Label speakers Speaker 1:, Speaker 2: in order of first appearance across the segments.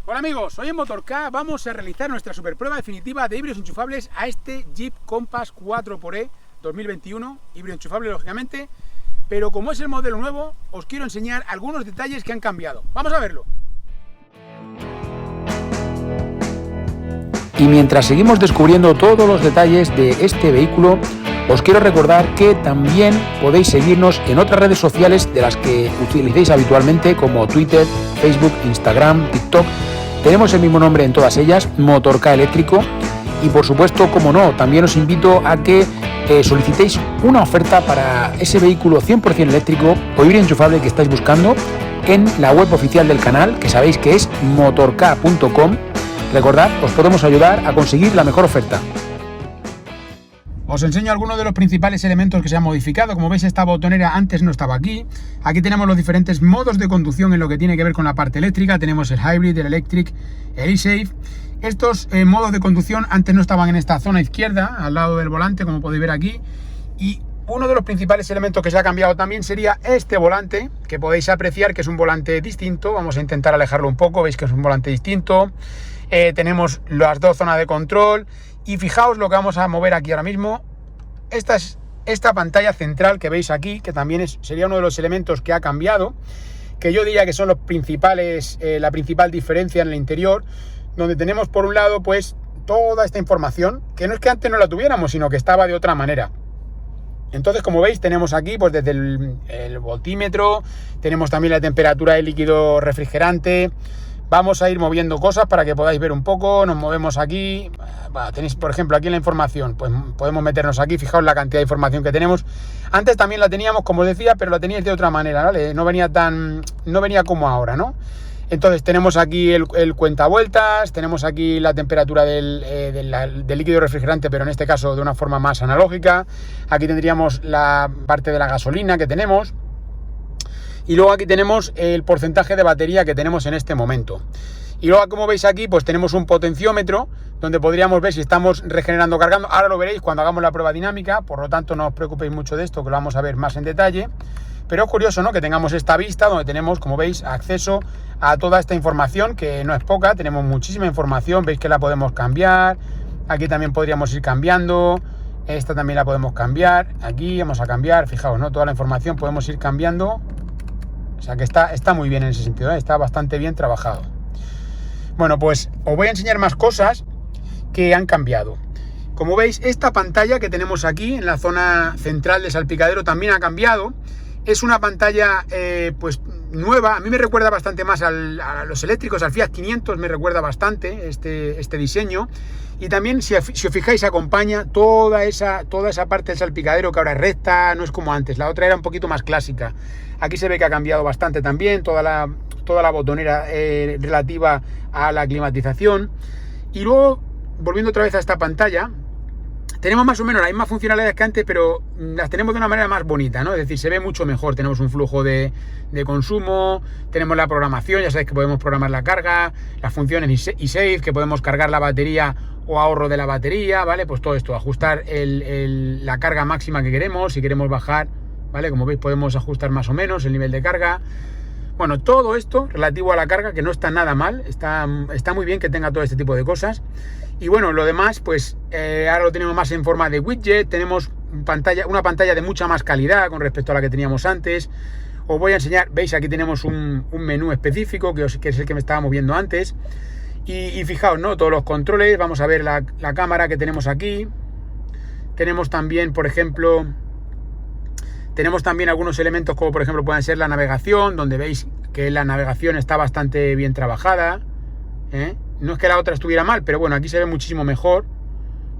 Speaker 1: Hola amigos, hoy en Motork vamos a realizar nuestra super prueba definitiva de híbridos enchufables a este Jeep Compass 4xe 2021, híbrido enchufable lógicamente, pero como es el modelo nuevo, os quiero enseñar algunos detalles que han cambiado. Vamos a verlo.
Speaker 2: Y mientras seguimos descubriendo todos los detalles de este vehículo, os quiero recordar que también podéis seguirnos en otras redes sociales de las que utilicéis habitualmente, como Twitter, Facebook, Instagram, TikTok. Tenemos el mismo nombre en todas ellas, Motork Eléctrico. Y por supuesto, como no, también os invito a que solicitéis una oferta para ese vehículo 100% eléctrico o híbrido enchufable que estáis buscando en la web oficial del canal, que sabéis que es motork.com. Recordad, os podemos ayudar a conseguir la mejor oferta.
Speaker 1: Os enseño algunos de los principales elementos que se han modificado. Como veis, esta botonera antes no estaba aquí. Aquí tenemos los diferentes modos de conducción en lo que tiene que ver con la parte eléctrica. Tenemos el Hybrid, el Electric, el eSafe. Estos modos de conducción antes no estaban en esta zona izquierda, al lado del volante, como podéis ver aquí. Y uno de los principales elementos que se ha cambiado también sería este volante, que podéis apreciar que es un volante distinto. Vamos a intentar alejarlo un poco, veis que es un volante distinto. Tenemos las dos zonas de control. Y fijaos lo que vamos a mover aquí ahora mismo. Esta pantalla central que veis aquí, que también sería uno de los elementos que ha cambiado, que yo diría que son los principales, la principal diferencia en el interior, donde tenemos por un lado pues toda esta información, que no es que antes no la tuviéramos, sino que estaba de otra manera. Entonces, como veis, tenemos aquí pues desde el voltímetro, tenemos también la temperatura del líquido refrigerante. Vamos a ir moviendo cosas para que podáis ver un poco. Nos movemos aquí. Bueno, tenéis, por ejemplo, aquí la información. Pues podemos meternos aquí. Fijaos la cantidad de información que tenemos. Antes también la teníamos, como os decía, pero la teníais de otra manera, ¿vale? No venía como ahora, ¿no? Entonces tenemos aquí el cuentavueltas. Tenemos aquí la temperatura del líquido refrigerante, pero en este caso de una forma más analógica. Aquí tendríamos la parte de la gasolina que tenemos. Y luego aquí tenemos el porcentaje de batería que tenemos en este momento. Y luego, como veis aquí, pues tenemos un potenciómetro donde podríamos ver si estamos regenerando o cargando. Ahora lo veréis cuando hagamos la prueba dinámica, por lo tanto no os preocupéis mucho de esto, que lo vamos a ver más en detalle. Pero es curioso, ¿no?, que tengamos esta vista donde tenemos, como veis, acceso a toda esta información, que no es poca. Tenemos muchísima información, veis que la podemos cambiar. Aquí también podríamos ir cambiando. Esta también la podemos cambiar. Aquí vamos a cambiar, fijaos, ¿no?, toda la información podemos ir cambiando. O sea que está muy bien en ese sentido, ¿eh? Está bastante bien trabajado. Bueno, pues os voy a enseñar más cosas que han cambiado. Como veis, esta pantalla que tenemos aquí en la zona central de salpicadero también ha cambiado. Es una pantalla pues nueva. A mí me recuerda bastante más a los eléctricos, al Fiat 500 me recuerda bastante este diseño. Y también, si os fijáis, acompaña toda esa parte del salpicadero, que ahora es recta, no es como antes. La otra era un poquito más clásica. Aquí se ve que ha cambiado bastante también toda la botonera relativa a la climatización. Y luego, volviendo otra vez a esta pantalla, tenemos más o menos las mismas funcionalidades que antes, pero las tenemos de una manera más bonita, ¿no? Es decir, se ve mucho mejor. Tenemos un flujo de consumo, tenemos la programación, ya sabéis que podemos programar la carga, las funciones eSafe, que podemos cargar la batería o ahorro de la batería, ¿vale? Pues todo esto, ajustar la carga máxima que queremos, si queremos bajar, ¿vale? Como veis, podemos ajustar más o menos el nivel de carga. Bueno, todo esto relativo a la carga, que no está nada mal, está muy bien que tenga todo este tipo de cosas. Y bueno, lo demás, pues ahora lo tenemos más en forma de widget. Tenemos una pantalla de mucha más calidad con respecto a la que teníamos antes. Os voy a enseñar, veis, aquí tenemos un menú específico, que es el que me estaba moviendo antes. Y fijaos, ¿no?, todos los controles. Vamos a ver la cámara que tenemos aquí. Tenemos también, por ejemplo, algunos elementos como por ejemplo pueden ser la navegación, donde veis que la navegación está bastante bien trabajada, ¿eh? No es que la otra estuviera mal, pero bueno, aquí se ve muchísimo mejor.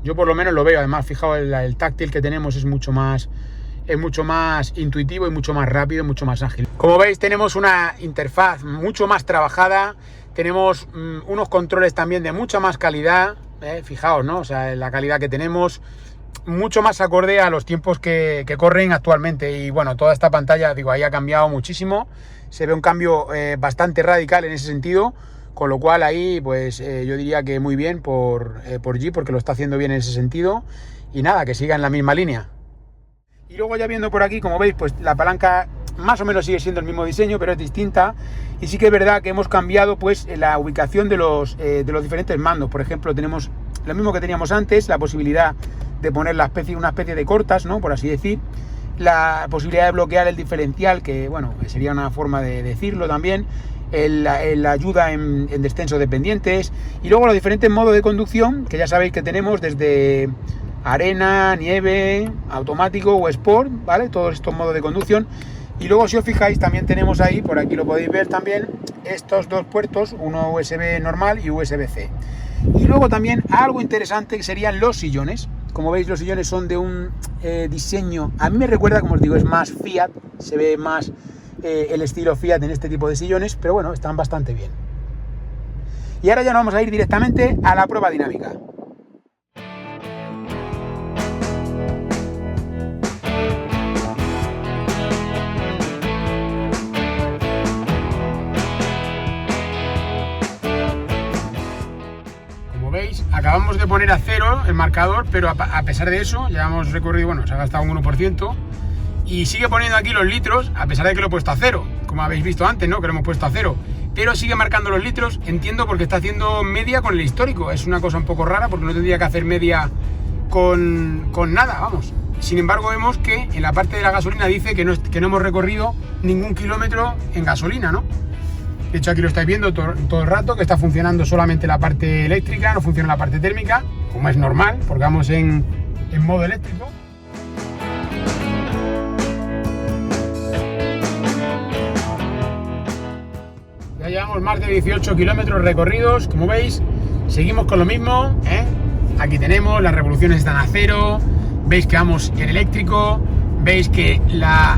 Speaker 1: Yo por lo menos lo veo. Además, fijaos, el táctil que tenemos es mucho más intuitivo y mucho más rápido, mucho más ágil. Como veis, tenemos una interfaz mucho más trabajada. Tenemos unos controles también de mucha más calidad, fijaos, ¿no? O sea, la calidad que tenemos, mucho más acorde a los tiempos que corren actualmente. Y bueno, toda esta pantalla, digo, ahí ha cambiado muchísimo. Se ve un cambio bastante radical en ese sentido, con lo cual ahí pues yo diría que muy bien por Jeep, porque lo está haciendo bien en ese sentido. Y nada, que siga en la misma línea. Y luego, ya viendo por aquí, como veis, pues la palanca más o menos sigue siendo el mismo diseño, pero es distinta. Y sí que es verdad que hemos cambiado pues la ubicación de los diferentes mandos. Por ejemplo, tenemos lo mismo que teníamos antes, la posibilidad de poner una especie de cortas, ¿no? Por así decir. La posibilidad de bloquear el diferencial, que bueno, sería una forma de decirlo también. La ayuda en descenso de pendientes. Y luego los diferentes modos de conducción, que ya sabéis que tenemos desde arena, nieve, automático o sport, ¿vale? Todos estos modos de conducción. Y luego, si os fijáis, también tenemos ahí, por aquí lo podéis ver también, estos dos puertos, uno USB normal y USB-C. Y luego también algo interesante que serían los sillones. Como veis, los sillones son de un diseño, a mí me recuerda, como os digo, es más Fiat, se ve más el estilo Fiat en este tipo de sillones, pero bueno, están bastante bien. Y ahora ya nos vamos a ir directamente a la prueba dinámica. Veis, acabamos de poner a 0 el marcador, pero a pesar de eso ya hemos recorrido, bueno, se ha gastado un 1% y sigue poniendo aquí los litros, a pesar de que lo he puesto a 0, como habéis visto antes, ¿no? Que lo hemos puesto a 0, pero sigue marcando los litros. Entiendo porque está haciendo media con el histórico. Es una cosa un poco rara porque no tendría que hacer media con nada, vamos. Sin embargo, vemos que en la parte de la gasolina dice que no hemos recorrido ningún kilómetro en gasolina, ¿no? De hecho, aquí lo estáis viendo todo el rato, que está funcionando solamente la parte eléctrica, no funciona la parte térmica, como es normal, porque vamos en modo eléctrico. Ya llevamos más de 18 kilómetros recorridos, como veis, seguimos con lo mismo, ¿eh? Aquí tenemos, las revoluciones están a 0, veis que vamos en eléctrico. Veis que la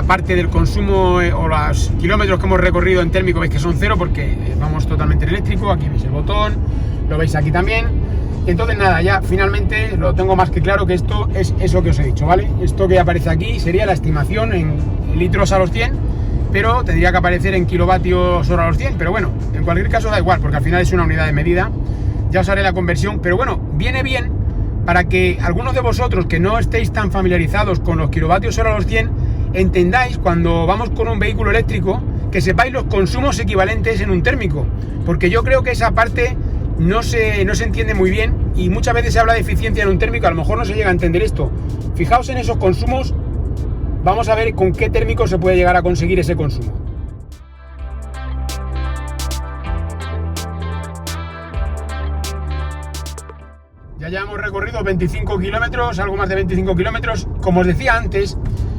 Speaker 1: parte del consumo o los kilómetros que hemos recorrido en térmico veis que son 0 porque vamos totalmente en eléctrico. Aquí veis el botón, lo veis aquí también. Entonces nada, ya finalmente lo tengo más que claro que esto es eso que os he dicho, ¿vale? Esto que aparece aquí sería la estimación en litros a los 100, pero tendría que aparecer en kilovatios hora a los 100. Pero bueno, en cualquier caso da igual porque al final es una unidad de medida. Ya os haré la conversión, pero bueno, viene bien para que algunos de vosotros que no estéis tan familiarizados con los kilovatios hora a los 100, entendáis cuando vamos con un vehículo eléctrico, que sepáis los consumos equivalentes en un térmico, porque yo creo que esa parte no se entiende muy bien y muchas veces se habla de eficiencia en un térmico, a lo mejor no se llega a entender esto. Fijaos en esos consumos, vamos a ver con qué térmico se puede llegar a conseguir ese consumo. Ya hemos recorrido 25 kilómetros, algo más de 25 kilómetros. Como os decía antes,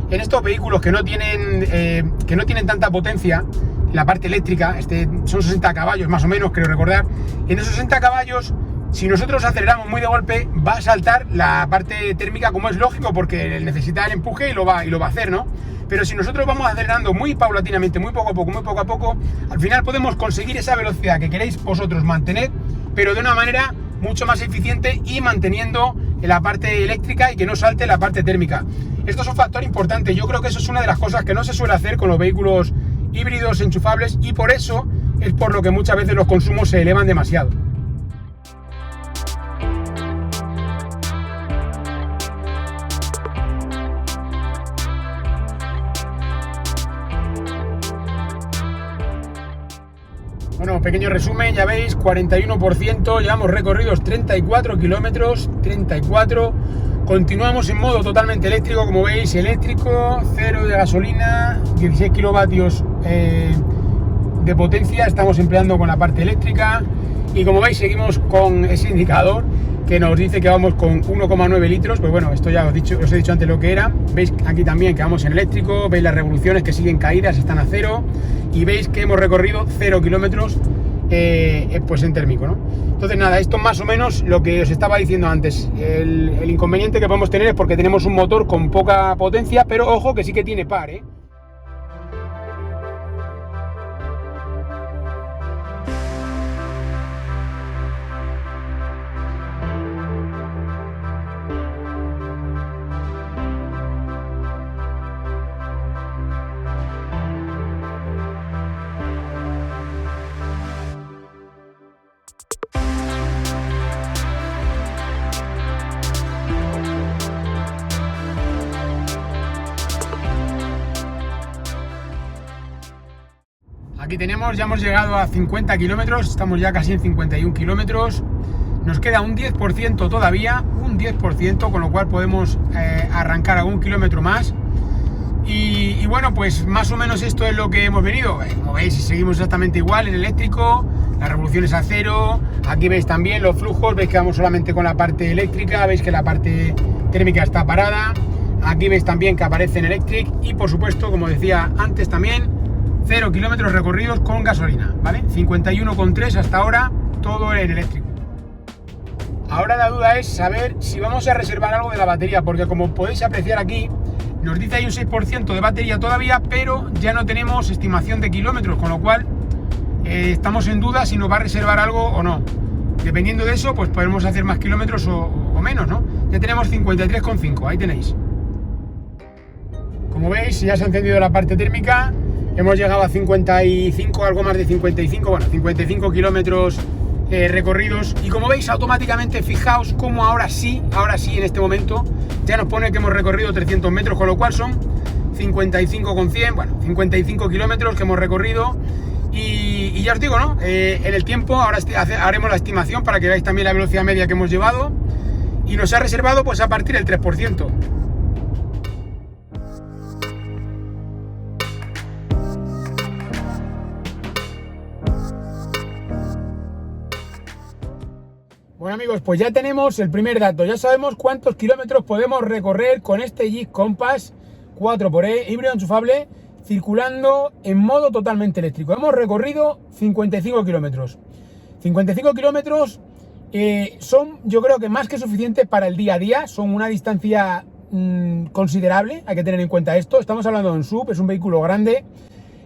Speaker 1: en estos vehículos que no tienen tanta potencia, la parte eléctrica, son 60 caballos más o menos, creo recordar. En esos 60 caballos, si nosotros aceleramos muy de golpe, va a saltar la parte térmica, como es lógico, porque necesita el empuje y lo va a hacer, ¿no? Pero si nosotros vamos acelerando muy paulatinamente, muy poco a poco, al final podemos conseguir esa velocidad que queréis vosotros mantener, pero de una manera mucho más eficiente y manteniendo la parte eléctrica y que no salte la parte térmica. Esto es un factor importante. Yo creo que eso es una de las cosas que no se suele hacer con los vehículos híbridos enchufables y por eso es por lo que muchas veces los consumos se elevan demasiado. Bueno, pequeño resumen, ya veis, 41%, llevamos recorridos 34 kilómetros, 34, continuamos en modo totalmente eléctrico, como veis, eléctrico, 0 de gasolina, 16 kilovatios de potencia, estamos empleando con la parte eléctrica y como veis seguimos con ese indicador que nos dice que vamos con 1,9 litros, pues bueno, esto ya os he dicho antes lo que era. Veis aquí también que vamos en eléctrico, veis las revoluciones que siguen caídas, están a 0 y veis que hemos recorrido 0 kilómetros pues en térmico, ¿no? Entonces nada, esto más o menos lo que os estaba diciendo antes. El inconveniente que podemos tener es porque tenemos un motor con poca potencia, pero ojo que sí que tiene par, ¿eh? Aquí tenemos, ya hemos llegado a 50 kilómetros, estamos ya casi en 51 kilómetros. Nos queda un 10% todavía, un 10%, con lo cual podemos arrancar algún kilómetro más. Y bueno, pues más o menos esto es lo que hemos venido. Como veis, seguimos exactamente igual en eléctrico, las revoluciones a cero. Aquí veis también los flujos, veis que vamos solamente con la parte eléctrica, veis que la parte térmica está parada. Aquí veis también que aparece en Electric y por supuesto, como decía antes también, 0 kilómetros recorridos con gasolina, ¿vale? 51,3 hasta ahora, todo en eléctrico. Ahora la duda es saber si vamos a reservar algo de la batería, porque como podéis apreciar aquí, nos dice hay un 6% de batería todavía, pero ya no tenemos estimación de kilómetros, con lo cual estamos en duda si nos va a reservar algo o no. Dependiendo de eso, pues podemos hacer más kilómetros o menos, ¿no? Ya tenemos 53,5, ahí tenéis. Como veis, ya se ha encendido la parte térmica, hemos llegado a 55, algo más de 55, bueno, 55 kilómetros recorridos. Y como veis, automáticamente, fijaos cómo ahora sí, en este momento, ya nos pone que hemos recorrido 300 metros, con lo cual son 55,100, bueno, 55 kilómetros que hemos recorrido. Y ya os digo, ¿no? En el tiempo, ahora haremos la estimación para que veáis también la velocidad media que hemos llevado. Y nos ha reservado, pues, a partir del 3%. Bueno amigos, pues ya tenemos el primer dato, ya sabemos cuántos kilómetros podemos recorrer con este Jeep Compass 4xe híbrido enchufable circulando en modo totalmente eléctrico. Hemos recorrido 55 kilómetros. 55 kilómetros son, yo creo que más que suficientes para el día a día, son una distancia considerable, hay que tener en cuenta esto. Estamos hablando de un SUV, es un vehículo grande.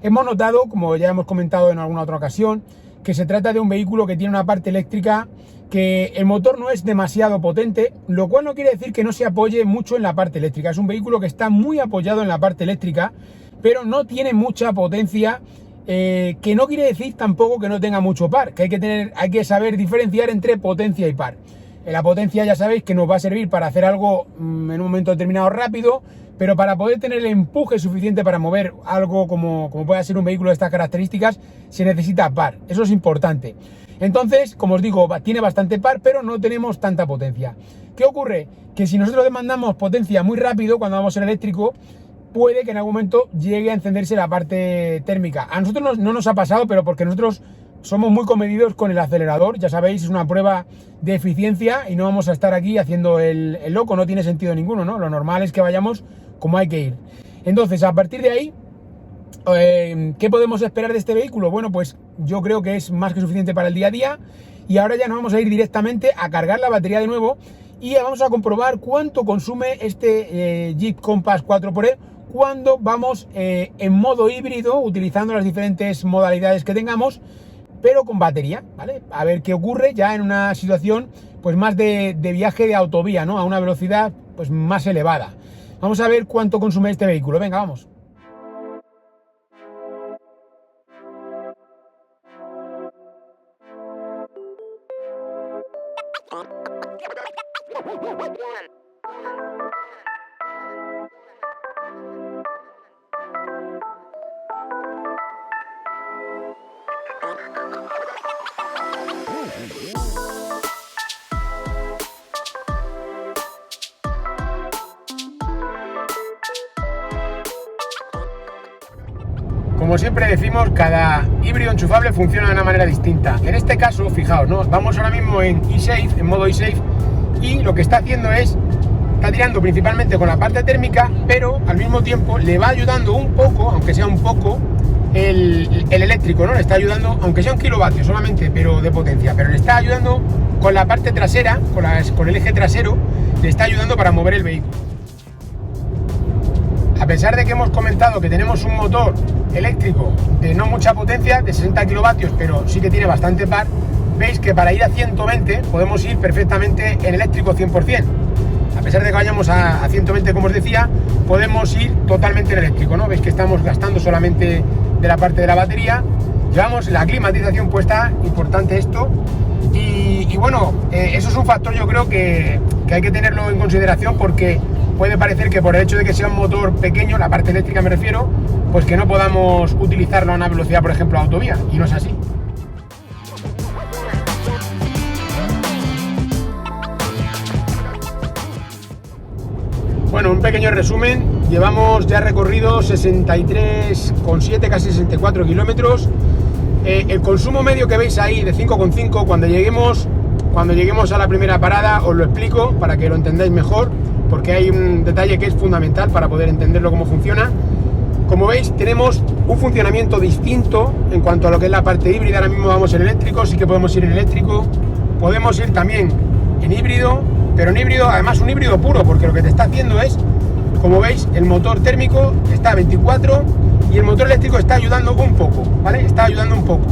Speaker 1: Hemos notado, como ya hemos comentado en alguna otra ocasión, que se trata de un vehículo que tiene una parte eléctrica, que el motor no es demasiado potente, lo cual no quiere decir que no se apoye mucho en la parte eléctrica. Es un vehículo que está muy apoyado en la parte eléctrica, pero no tiene mucha potencia, que no quiere decir tampoco que no tenga mucho par, que hay que saber diferenciar entre potencia y par. La potencia ya sabéis que nos va a servir para hacer algo en un momento determinado rápido, pero para poder tener el empuje suficiente para mover algo como pueda ser un vehículo de estas características, se necesita par, eso es importante. Entonces, como os digo, tiene bastante par, pero no tenemos tanta potencia. ¿Qué ocurre? Que si nosotros demandamos potencia muy rápido, cuando vamos en eléctrico, puede que en algún momento llegue a encenderse la parte térmica. A nosotros no nos ha pasado, pero porque nosotros somos muy comedidos con el acelerador, ya sabéis, es una prueba de eficiencia y no vamos a estar aquí haciendo el loco, no tiene sentido ninguno, ¿no? Lo normal es que vayamos como hay que ir. Entonces, a partir de ahí, ¿qué podemos esperar de este vehículo? Bueno, pues yo creo que es más que suficiente para el día a día. Y ahora ya nos vamos a ir directamente a cargar la batería de nuevo y vamos a comprobar cuánto consume este Jeep Compass 4xe cuando vamos en modo híbrido, utilizando las diferentes modalidades que tengamos, pero con batería, ¿vale? A ver qué ocurre ya en una situación pues más de viaje de autovía, ¿no? A una velocidad pues más elevada. Vamos a ver cuánto consume este vehículo. Venga, vamos. Como siempre decimos, cada híbrido enchufable funciona de una manera distinta. En este caso, fijaos, ¿no? Vamos ahora mismo en eSafe, en modo eSafe, y lo que está haciendo está tirando principalmente con la parte térmica, pero al mismo tiempo le va ayudando un poco, aunque sea un poco, el eléctrico, ¿no? Le está ayudando, aunque sea 1 kilovatio solamente, pero de potencia, pero le está ayudando con la parte trasera, con el eje trasero, le está ayudando para mover el vehículo. A pesar de que hemos comentado que tenemos un motor eléctrico de no mucha potencia, de 60 kilovatios, pero sí que tiene bastante par, veis que para ir a 120 podemos ir perfectamente en eléctrico 100%. A pesar de que vayamos a 120, como os decía, podemos ir totalmente en eléctrico, ¿no? Veis que estamos gastando solamente de la parte de la batería. Llevamos la climatización puesta, importante esto. Y bueno, eso es un factor, yo creo que hay que tenerlo en consideración, porque puede parecer que por el hecho de que sea un motor pequeño, la parte eléctrica me refiero, pues que no podamos utilizarlo a una velocidad, por ejemplo, a autovía, y no es así. Bueno, un pequeño resumen, llevamos ya recorrido 63,7, casi 64 kilómetros. El consumo medio que veis ahí de 5,5, cuando lleguemos a la primera parada os lo explico para que lo entendáis mejor, porque hay un detalle que es fundamental para poder entenderlo cómo funciona. Como veis, tenemos un funcionamiento distinto en cuanto a lo que es la parte híbrida. Ahora mismo vamos en eléctrico, sí que podemos ir en eléctrico, podemos ir también en híbrido, pero en híbrido, además un híbrido puro, porque lo que te está haciendo es, como veis, el motor térmico está a 24 y el motor eléctrico está ayudando un poco, ¿vale? Está ayudando un poco,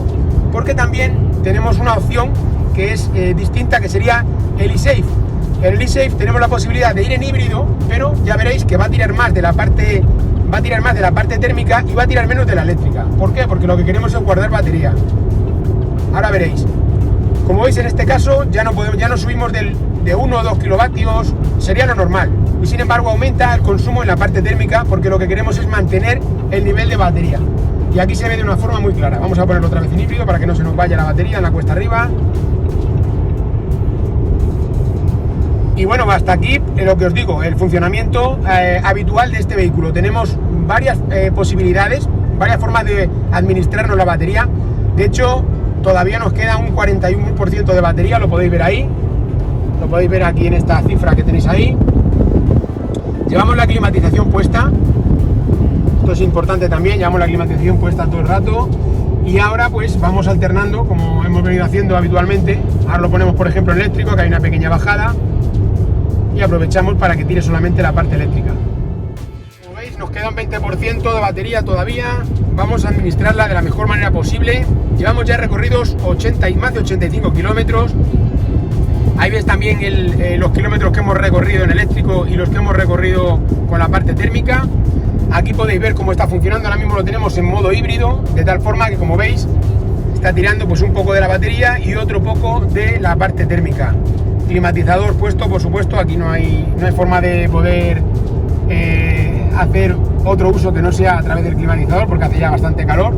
Speaker 1: porque también tenemos una opción que es distinta, que sería el eSafe. En el eSafe tenemos la posibilidad de ir en híbrido, pero ya veréis que va a tirar más de la parte térmica y va a tirar menos de la eléctrica. ¿Por qué? Porque lo que queremos es guardar batería. Ahora veréis. Como veis, en este caso ya no subimos de 1 o 2 kilovatios, sería lo normal. Y sin embargo aumenta el consumo en la parte térmica, porque lo que queremos es mantener el nivel de batería. Y aquí se ve de una forma muy clara. Vamos a ponerlo otra vez en híbrido para que no se nos vaya la batería en la cuesta arriba. Y bueno, hasta aquí lo que os digo, el funcionamiento habitual de este vehículo. Tenemos varias posibilidades, varias formas de administrarnos la batería. De hecho, todavía nos queda un 41% de batería, lo podéis ver ahí. Lo podéis ver aquí en esta cifra que tenéis ahí. Llevamos la climatización puesta. Esto es importante también, llevamos la climatización puesta todo el rato. Y ahora pues vamos alternando, como hemos venido haciendo habitualmente. Ahora lo ponemos, por ejemplo, en eléctrico, que hay una pequeña bajada. Y aprovechamos para que tire solamente la parte eléctrica. Como veis, nos queda un 20% de batería todavía. Vamos a administrarla de la mejor manera posible. Llevamos ya recorridos 80 y más de 85 kilómetros. Ahí ves también los kilómetros que hemos recorrido en eléctrico y los que hemos recorrido con la parte térmica. Aquí podéis ver cómo está funcionando. Ahora mismo lo tenemos en modo híbrido, de tal forma que, como veis, está tirando pues un poco de la batería y otro poco de la parte térmica. Climatizador puesto, por supuesto. Aquí no hay forma de poder hacer otro uso que no sea a través del climatizador, porque hace ya bastante calor.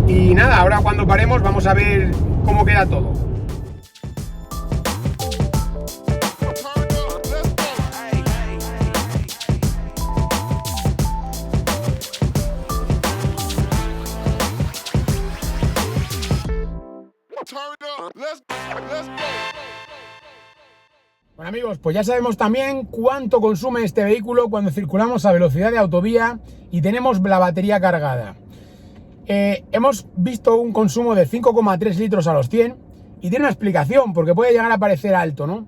Speaker 1: Y nada, ahora cuando paremos vamos a ver cómo queda todo. Bueno, amigos, pues ya sabemos también cuánto consume este vehículo cuando circulamos a velocidad de autovía y tenemos la batería cargada. Hemos visto un consumo de 5,3 litros a los 100 y tiene una explicación, porque puede llegar a parecer alto, ¿no?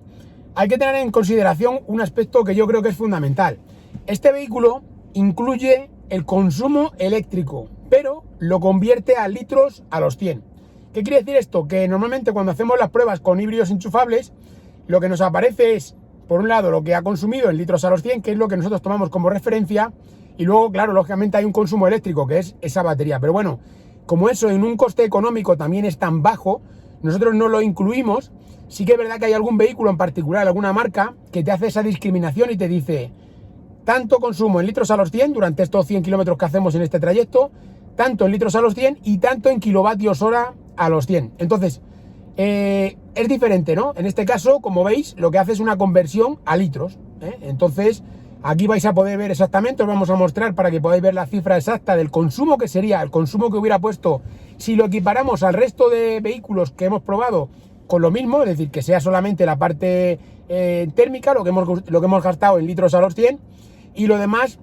Speaker 1: Hay que tener en consideración un aspecto que yo creo que es fundamental. Este vehículo incluye el consumo eléctrico, pero lo convierte a litros a los 100. ¿Qué quiere decir esto? Que normalmente cuando hacemos las pruebas con híbridos enchufables, lo que nos aparece es, por un lado, lo que ha consumido en litros a los 100, que es lo que nosotros tomamos como referencia, y luego, claro, lógicamente hay un consumo eléctrico, que es esa batería. Pero bueno, como eso en un coste económico también es tan bajo, nosotros no lo incluimos. Sí que es verdad que hay algún vehículo en particular, alguna marca, que te hace esa discriminación y te dice tanto consumo en litros a los 100 durante estos 100 kilómetros que hacemos en este trayecto, tanto en litros a los 100 y tanto en kilovatios hora a los 100. Entonces, es diferente, ¿no? En este caso, como veis, lo que hace es una conversión a litros, ¿eh? Entonces, aquí vais a poder ver exactamente, os vamos a mostrar para que podáis ver la cifra exacta del consumo, que sería el consumo que hubiera puesto si lo equiparamos al resto de vehículos que hemos probado con lo mismo, es decir, que sea solamente la parte térmica, lo que hemos gastado en litros a los 100, y lo demás,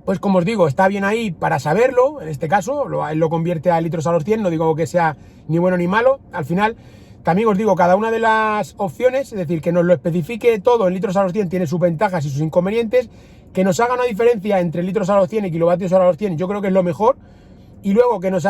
Speaker 1: pues como os digo, está bien ahí para saberlo. En este caso, él lo convierte a litros a los 100, no digo que sea ni bueno ni malo. Al final, también os digo, cada una de las opciones, es decir, que nos lo especifique todo en litros a los 100 tiene sus ventajas y sus inconvenientes. Que nos haga una diferencia entre litros a los 100 y kilovatios hora a los 100, yo creo que es lo mejor. Y luego que nos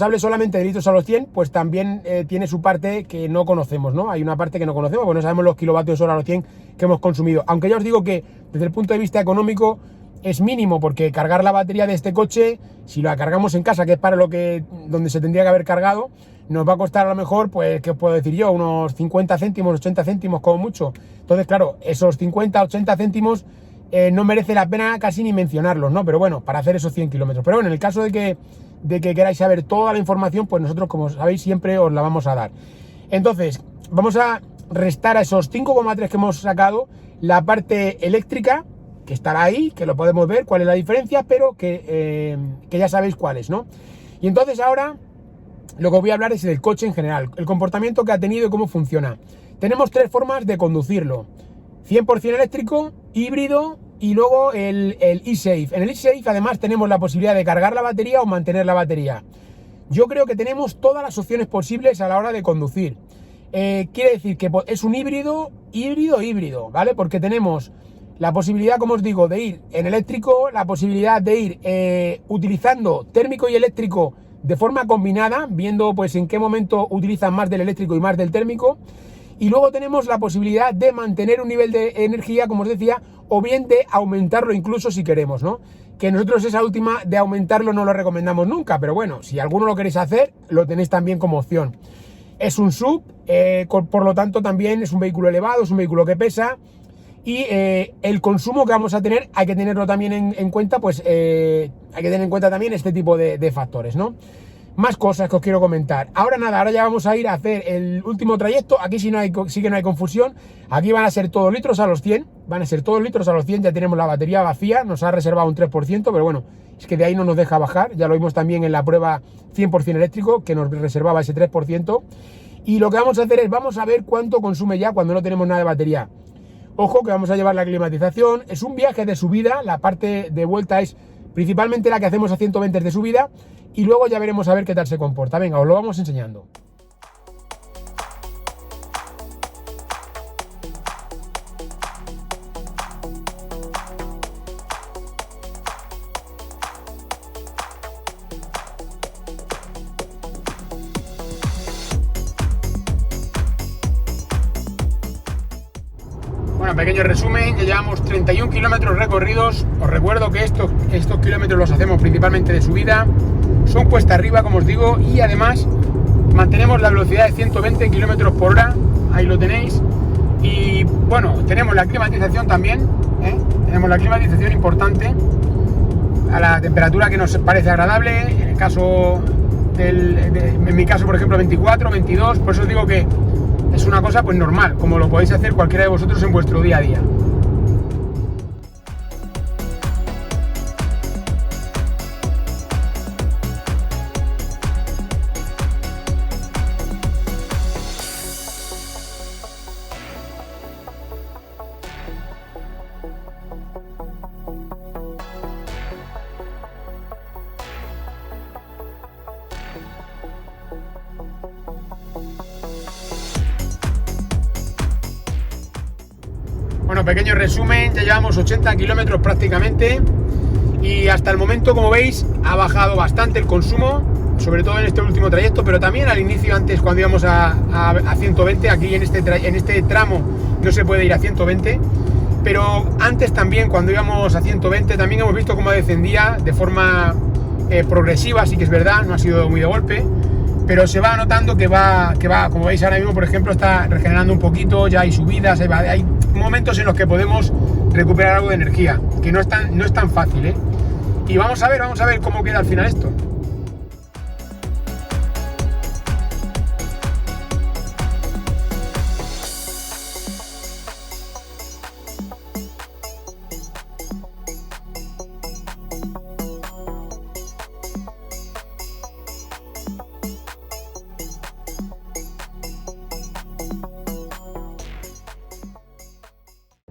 Speaker 1: hable solamente de litros a los 100, pues también tiene su parte que no conocemos, ¿no? Hay una parte que no conocemos, porque no sabemos los kilovatios hora a los 100 que hemos consumido. Aunque ya os digo que desde el punto de vista económico es mínimo, porque cargar la batería de este coche, si la cargamos en casa, que es para donde se tendría que haber cargado, nos va a costar a lo mejor, pues, ¿qué os puedo decir yo? Unos 50 céntimos, 80 céntimos como mucho. Entonces, claro, esos 50, 80 céntimos no merece la pena casi ni mencionarlos, ¿no? Pero bueno, para hacer esos 100 kilómetros. Pero bueno, en el caso de que queráis saber toda la información, pues nosotros, como sabéis, siempre os la vamos a dar. Entonces, vamos a restar a esos 5,3 que hemos sacado la parte eléctrica, que estará ahí, que lo podemos ver cuál es la diferencia, pero que ya sabéis cuál es, ¿no? Y entonces ahora lo que os voy a hablar es del coche en general, el comportamiento que ha tenido y cómo funciona. Tenemos 3 formas de conducirlo: 100% eléctrico, híbrido y luego el eSafe. En el eSafe además tenemos la posibilidad de cargar la batería o mantener la batería. Yo creo que tenemos todas las opciones posibles a la hora de conducir. Quiere decir que es un híbrido, ¿vale? Porque tenemos la posibilidad, como os digo, de ir en eléctrico, la posibilidad de ir utilizando térmico y eléctrico de forma combinada, viendo pues en qué momento utilizan más del eléctrico y más del térmico. Y luego tenemos la posibilidad de mantener un nivel de energía, como os decía, o bien de aumentarlo incluso si queremos, ¿no? Que nosotros esa última de aumentarlo no lo recomendamos nunca, pero bueno, si alguno lo queréis hacer, lo tenéis también como opción. Es un SUV, por lo tanto también es un vehículo elevado, es un vehículo que pesa, y el consumo que vamos a tener hay que tenerlo también en cuenta, pues hay que tener en cuenta también este tipo de factores, ¿no? Más cosas que os quiero comentar. Ahora nada, ahora ya vamos a ir a hacer el último trayecto. Aquí sí que no hay confusión. Aquí van a ser todos litros a los 100. Van a ser todos litros a los 100. Ya tenemos la batería vacía. Nos ha reservado un 3%, pero bueno, es que de ahí no nos deja bajar. Ya lo vimos también en la prueba 100% eléctrico, que nos reservaba ese 3%. Y lo que vamos a hacer es, vamos a ver cuánto consume ya cuando no tenemos nada de batería. Ojo que vamos a llevar la climatización. Es un viaje de subida. La parte de vuelta es principalmente la que hacemos a 120 de subida. Y luego ya veremos a ver qué tal se comporta. Venga, os lo vamos enseñando. Bueno, pequeño resumen, ya llevamos 31 kilómetros recorridos. Os recuerdo que estos kilómetros los hacemos principalmente de subida. Son cuesta arriba, como os digo, y además mantenemos la velocidad de 120 km por hora. Ahí lo tenéis. Y bueno, tenemos la climatización también, tenemos la climatización importante a la temperatura que nos parece agradable. En el caso en mi caso, por ejemplo, 24, 22. Por eso os digo que es una cosa pues normal, como lo podéis hacer cualquiera de vosotros en vuestro día a día. Bueno, pequeño resumen, ya llevamos 80 kilómetros prácticamente y hasta el momento, como veis, ha bajado bastante el consumo, sobre todo en este último trayecto, pero también al inicio, antes cuando íbamos a 120, aquí en este tramo no se puede ir a 120, pero antes también, cuando íbamos a 120, también hemos visto cómo descendía de forma progresiva, sí que es verdad, no ha sido muy de golpe, pero se va notando que va, como veis ahora mismo, por ejemplo, está regenerando un poquito, ya hay subidas, hay momentos en los que podemos recuperar algo de energía, que no es tan fácil, ¿eh? Y vamos a ver cómo queda al final esto.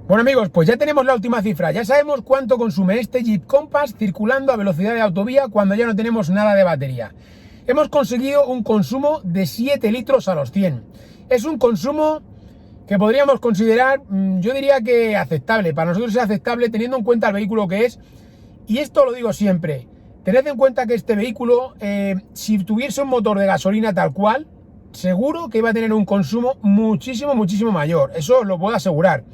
Speaker 1: Bueno amigos, pues ya tenemos la última cifra, ya sabemos cuánto consume este Jeep Compass circulando a velocidad de autovía cuando ya no tenemos nada de batería. Hemos conseguido un consumo de 7 litros a los 100. Es un consumo que podríamos considerar, yo diría que aceptable, para nosotros es aceptable teniendo en cuenta el vehículo que es. Y esto lo digo siempre, tened en cuenta que este vehículo, si tuviese un motor de gasolina tal cual, seguro que iba a tener un consumo muchísimo mayor, eso lo puedo asegurar.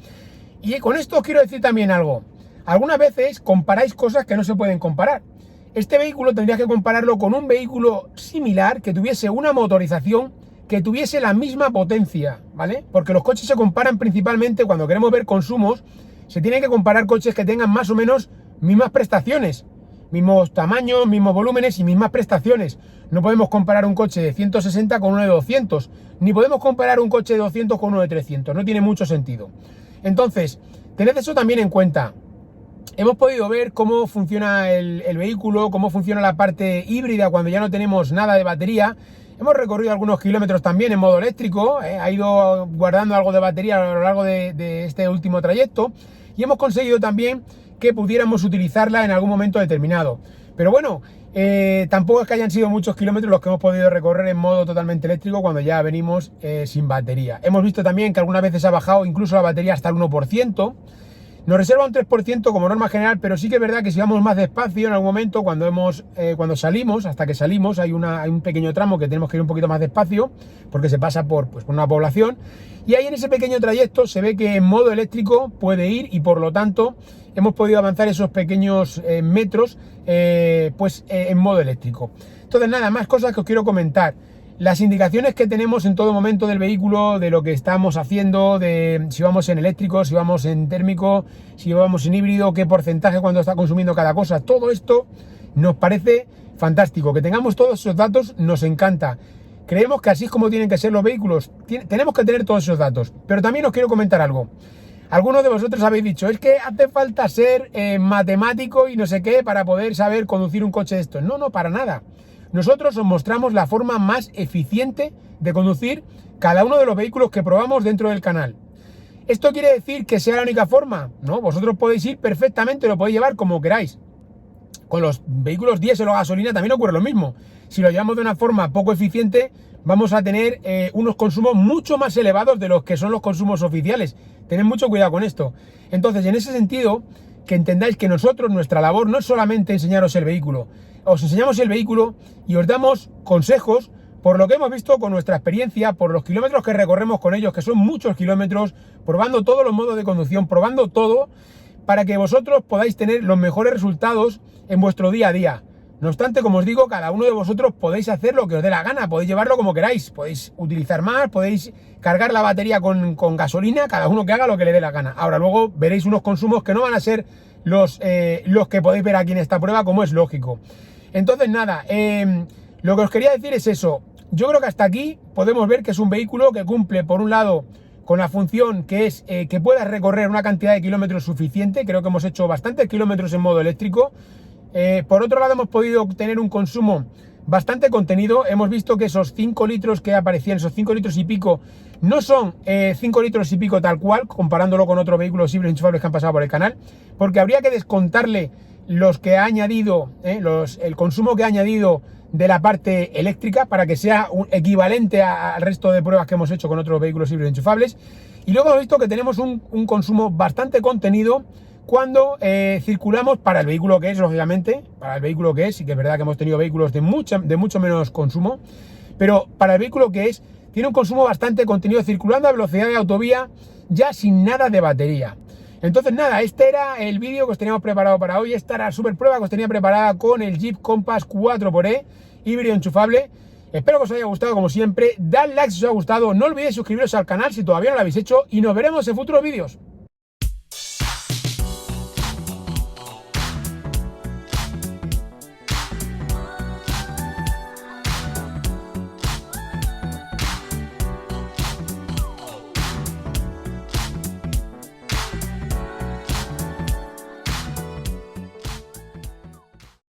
Speaker 1: Y con esto os quiero decir también algo. Algunas veces comparáis cosas que no se pueden comparar. Este vehículo tendrías que compararlo con un vehículo similar que tuviese una motorización que tuviese la misma potencia, ¿vale? Porque los coches se comparan principalmente cuando queremos ver consumos Se tienen que comparar coches que tengan más o menos mismas prestaciones, mismos tamaños, mismos volúmenes y mismas prestaciones. No podemos comparar un coche de 160 con uno de 200, ni podemos comparar un coche de 200 con uno de 300, no tiene mucho sentido. Entonces, tened eso también en cuenta. Hemos podido ver cómo funciona el vehículo, cómo funciona la parte híbrida cuando ya no tenemos nada de batería. Hemos recorrido algunos kilómetros también en modo eléctrico, ha ido guardando algo de batería a lo largo de este último trayecto y hemos conseguido también que pudiéramos utilizarla en algún momento determinado. Pero bueno, tampoco es que hayan sido muchos kilómetros los que hemos podido recorrer en modo totalmente eléctrico cuando ya venimos sin batería. Hemos visto también que algunas veces ha bajado incluso la batería hasta el 1%. Nos reserva un 3% como norma general, pero sí que es verdad que si vamos más despacio en algún momento, cuando salimos, hasta que salimos, hay un pequeño tramo que tenemos que ir un poquito más despacio, porque se pasa por una población, y ahí en ese pequeño trayecto se ve que en modo eléctrico puede ir y por lo tanto hemos podido avanzar esos pequeños metros en modo eléctrico. Entonces nada, más cosas que os quiero comentar. Las indicaciones que tenemos en todo momento del vehículo, de lo que estamos haciendo, de si vamos en eléctrico, si vamos en térmico, si vamos en híbrido, qué porcentaje cuando está consumiendo cada cosa, todo esto nos parece fantástico. Que tengamos todos esos datos nos encanta. Creemos que así es como tienen que ser los vehículos. Tenemos que tener todos esos datos. Pero también os quiero comentar algo. Algunos de vosotros habéis dicho, es que hace falta ser matemático y no sé qué para poder saber conducir un coche de estos. No, no, para nada. Nosotros os mostramos la forma más eficiente de conducir cada uno de los vehículos que probamos dentro del canal. ¿Esto quiere decir que sea la única forma? No, vosotros podéis ir perfectamente, lo podéis llevar como queráis. Con los vehículos diésel o gasolina también ocurre lo mismo. Si lo llevamos de una forma poco eficiente, vamos a tener unos consumos mucho más elevados de los que son los consumos oficiales. Tened mucho cuidado con esto. Entonces, en ese sentido, que entendáis que nosotros, nuestra labor no es solamente enseñaros el vehículo. Os enseñamos el vehículo y os damos consejos por lo que hemos visto con nuestra experiencia, por los kilómetros que recorremos con ellos, que son muchos kilómetros, probando todos los modos de conducción, probando todo, para que vosotros podáis tener los mejores resultados en vuestro día a día. No obstante, como os digo, cada uno de vosotros podéis hacer lo que os dé la gana, podéis llevarlo como queráis, podéis utilizar más, podéis cargar la batería con gasolina, cada uno que haga lo que le dé la gana. Ahora luego veréis unos consumos que no van a ser los que podéis ver aquí en esta prueba, como es lógico. Entonces nada, lo que os quería decir es eso. Yo creo que hasta aquí podemos ver que es un vehículo que cumple, por un lado, con la función que es que pueda recorrer una cantidad de kilómetros suficiente. Creo que hemos hecho bastantes kilómetros en modo eléctrico. Por otro lado, hemos podido tener un consumo bastante contenido. Hemos visto que esos 5 litros que aparecían, esos 5 litros y pico, no son 5 litros y pico tal cual, comparándolo con otros vehículos híbridos enchufables que han pasado por el canal, porque habría que descontarle los que ha añadido, el consumo que ha añadido de la parte eléctrica para que sea un equivalente al resto de pruebas que hemos hecho con otros vehículos híbridos enchufables. Y luego hemos visto que tenemos un consumo bastante contenido cuando circulamos para el vehículo que es, lógicamente, para el vehículo que es, y que es verdad que hemos tenido vehículos de mucho menos consumo, pero para el vehículo que es, tiene un consumo bastante contenido circulando a velocidad de autovía, ya sin nada de batería. Entonces nada, este era el vídeo que os teníamos preparado para hoy. Esta era la super prueba que os tenía preparada con el Jeep Compass 4xe híbrido enchufable. Espero que os haya gustado como siempre. Dad like si os ha gustado, no olvidéis suscribiros al canal si todavía no lo habéis hecho y nos veremos en futuros vídeos.